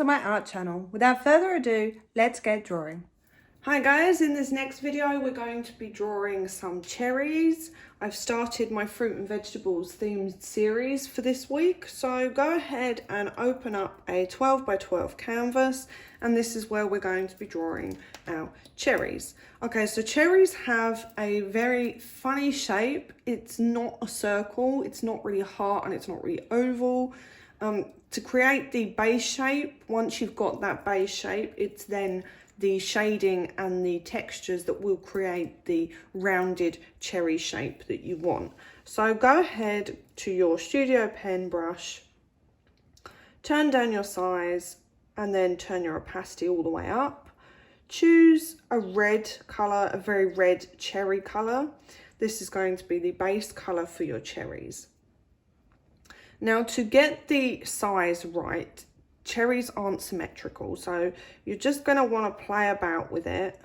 to my art channel. Without further ado, let's get drawing. Hi guys, in this next video we're going to be drawing some cherries. I've started my fruit and vegetables themed series for this week, so go ahead and open up a 12 by 12 canvas, and this is where we're going to be drawing our cherries. Okay, so cherries have a very funny shape. It's not a circle, it's not really a heart, and it's not really oval. To create the base shape, once you've got that base shape, it's then the shading and the textures that will create the rounded cherry shape that you want. So go ahead to your studio pen brush, turn down your size, and then turn your opacity all the way up. Choose a red color, a very red cherry color. This is going to be the base color for your cherries. Now, to get the size right, cherries aren't symmetrical, so you're just going to want to play about with it,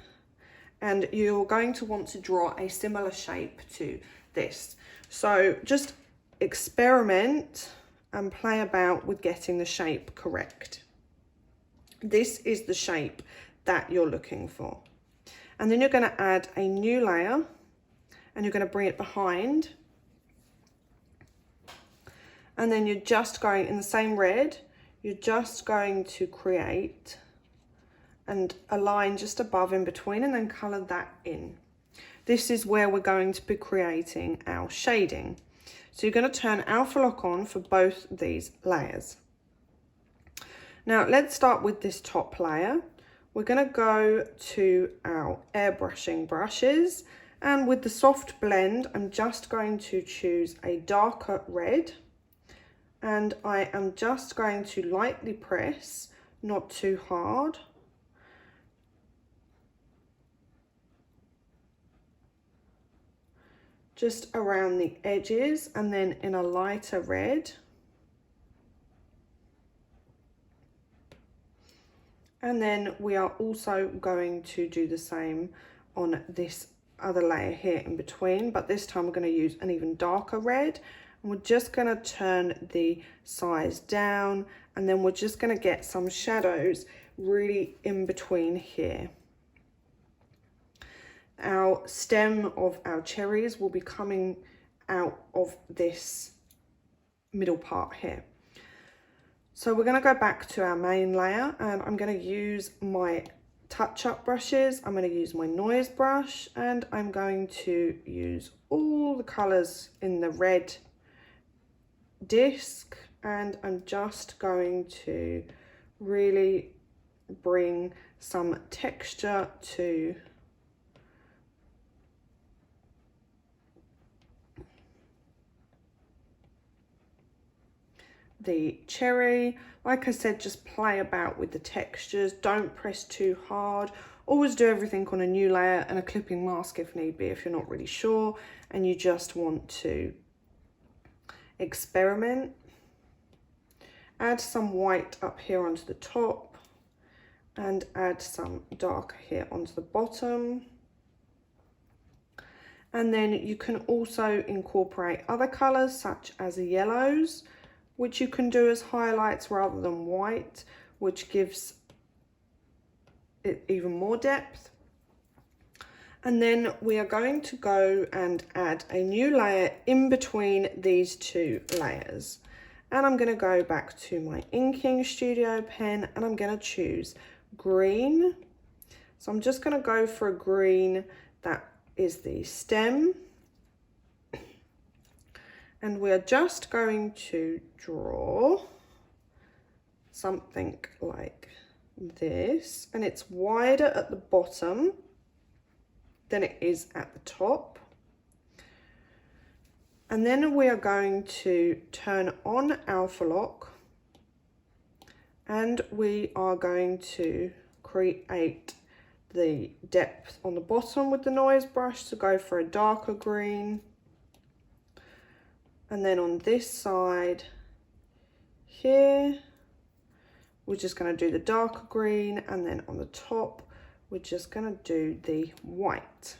and you're going to want to draw a similar shape to this. So just experiment and play about with getting the shape correct. This is the shape that you're looking for. And then you're going to add a new layer, and you're going to bring it behind. And then you're just going, in the same red, you're just going to create and a line just above in between, and then colour that in. This is where we're going to be creating our shading. So you're going to turn alpha lock on for both these layers. Now let's start with this top layer. We're going to go to our airbrushing brushes, and with the soft blend, I'm just going to choose a darker red. And I am just going to lightly press, not too hard. Just around the edges, and then in a lighter red. And then we are also going to do the same on this other layer here in between, but this time we're going to use an even darker red. And we're just going to turn the size down, and then we're just going to get some shadows really in between here. Our stem of our cherries will be coming out of this middle part here. So we're going to go back to our main layer, and I'm going to use my touch-up brushes. I'm going to use my noise brush, and I'm going to use all the colours in the red disc, and I'm just going to really bring some texture to the cherry. Like I said, just play about with the textures, don't press too hard. Always do everything on a new layer and a clipping mask if need be, if you're not really sure and you just want to experiment. Add some white up here onto the top, and add some dark here onto the bottom. And then you can also incorporate other colors such as the yellows, which you can do as highlights rather than white, which gives it even more depth. And then we are going to go and add a new layer in between these two layers. And I'm going to go back to my inking studio pen, and I'm going to choose green. So I'm just going to go for a green that is the stem. And we're just going to draw something like this, and it's wider at the bottom than it is at the top. And then we are going to turn on alpha lock, and we are going to create the depth on the bottom with the noise brush to go for a darker green. And then on this side here, we're just going to do the darker green, and then on the top we're just going to do the white.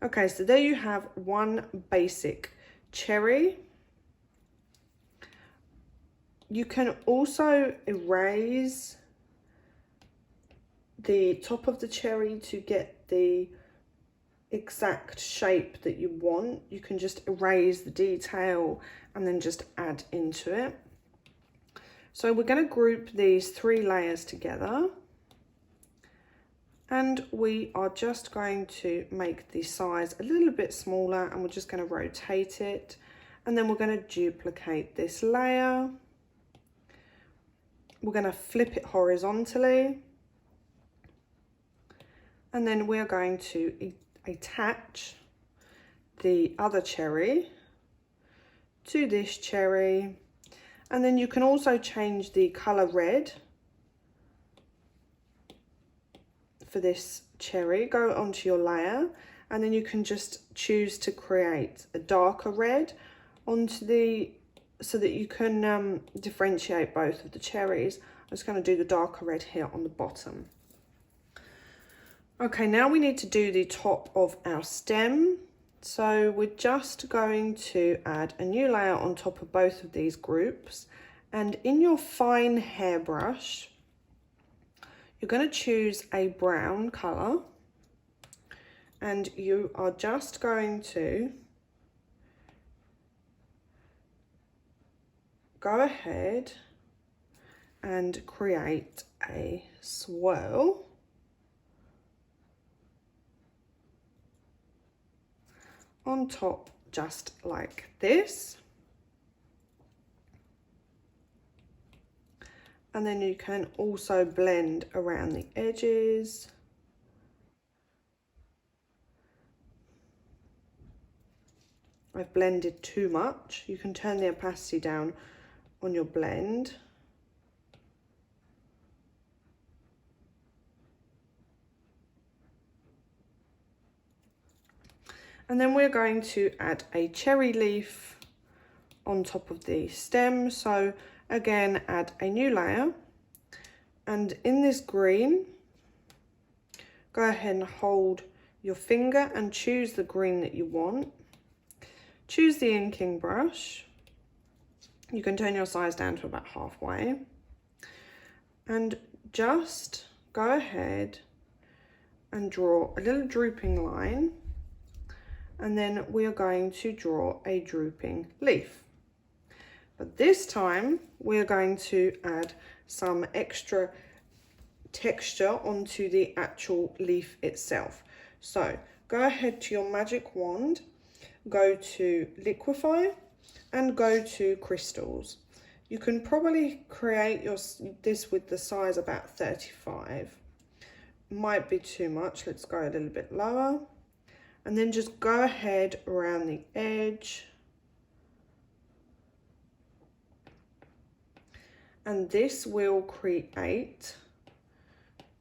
Okay, so there you have one basic cherry. You can also erase the top of the cherry to get the exact shape that you want. You can just erase the detail and then just add into it. So we're going to group these 3 layers together, and we are just going to make the size a little bit smaller, and we're just going to rotate it, and then we're going to duplicate this layer. We're going to flip it horizontally, and then we're going to attach the other cherry to this cherry. And then you can also change the color red for this cherry. Go onto your layer, and then you can just choose to create a darker red onto the, so that you can differentiate both of the cherries. I'm just going to do the darker red here on the bottom. Okay, now we need to do the top of our stem. So we're just going to add a new layer on top of both of these groups, and in your fine hairbrush you're going to choose a brown colour, and you are just going to go ahead and create a swirl on top, just like this. And then you can also blend around the edges. I've blended too much. You can turn the opacity down on your blend. And then we're going to add a cherry leaf on top of the stem. So again, add a new layer, and in this green, go ahead and hold your finger and choose the green that you want. Choose the inking brush. You can turn your size down to about halfway, and just go ahead and draw a little drooping line, and then we are going to draw a drooping leaf. But this time we are going to add some extra texture onto the actual leaf itself. So go ahead to your magic wand, go to liquify, and go to crystals. You can probably create this with the size about 35. Might be too much. Let's go a little bit lower. And then just go ahead around the edge. And this will create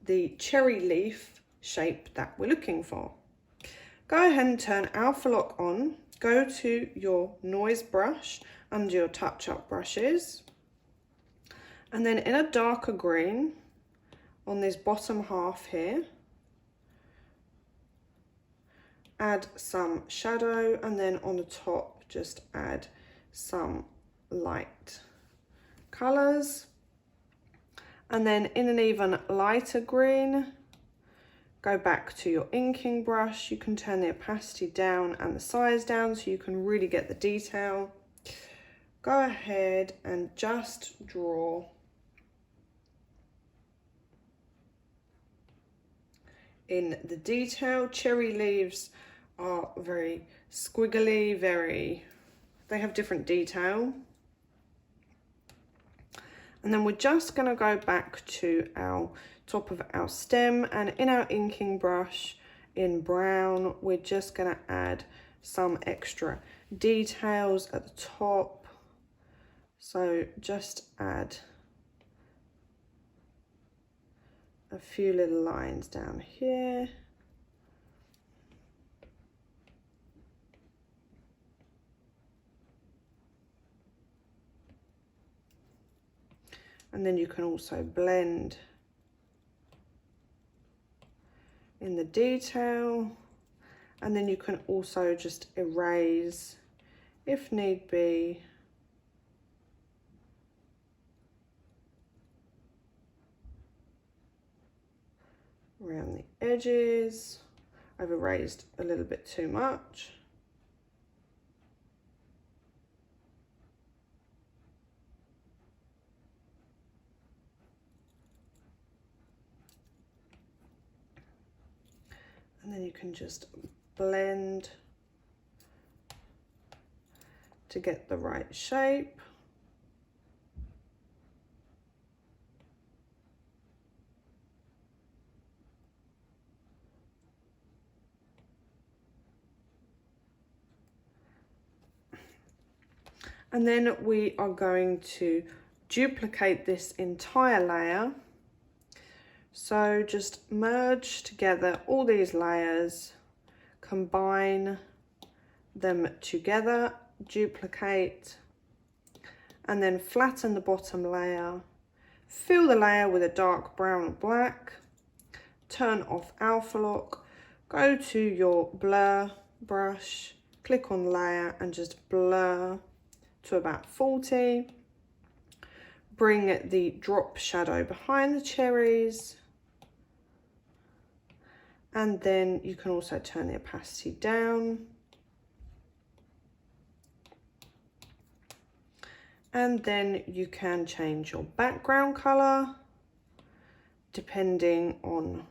the cherry leaf shape that we're looking for. Go ahead and turn Alpha Lock on. Go to your noise brush under your touch-up brushes. And then in a darker green, on this bottom half here, add some shadow, and then on the top just add some light colours. And then in an even lighter green, go back to your inking brush. You can turn the opacity down and the size down so you can really get the detail. Go ahead and just draw in the detail. Cherry leaves are very squiggly, they have different detail. And then we're just going to go back to our top of our stem, and in our inking brush in brown, we're just going to add some extra details at the top. So just add a few little lines down here. And then you can also blend in the detail, and then you can also just erase if need be around the edges. I've erased a little bit too much. And then you can just blend to get the right shape. And then we are going to duplicate this entire layer. So just merge together all these layers, combine them together, duplicate, and then flatten the bottom layer. Fill the layer with a dark brown or black. Turn off alpha lock. Go to your blur brush, click on layer and just blur to about 40. Bring the drop shadow behind the cherries. And then you can also turn the opacity down. And then you can change your background color depending on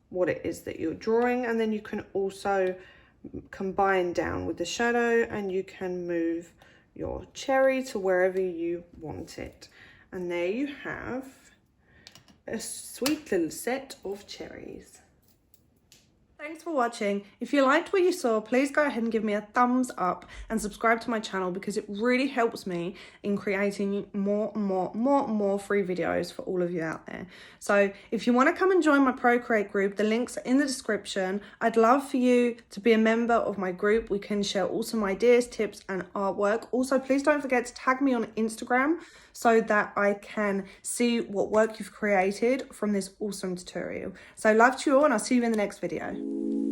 what it is that you're drawing. And then you can also combine down with the shadow and you can move your cherry to wherever you want it. And there you have a sweet little set of cherries. Thanks for watching. If you liked what you saw, please go ahead and give me a thumbs up and subscribe to my channel because it really helps me in creating more free videos for all of you out there. So if you want to come and join my Procreate group, the links are in the description. I'd love for you to be a member of my group. We can share awesome ideas, tips and artwork. Also, please don't forget to tag me on Instagram so that I can see what work you've created from this awesome tutorial. So love to you all and I'll see you in the next video.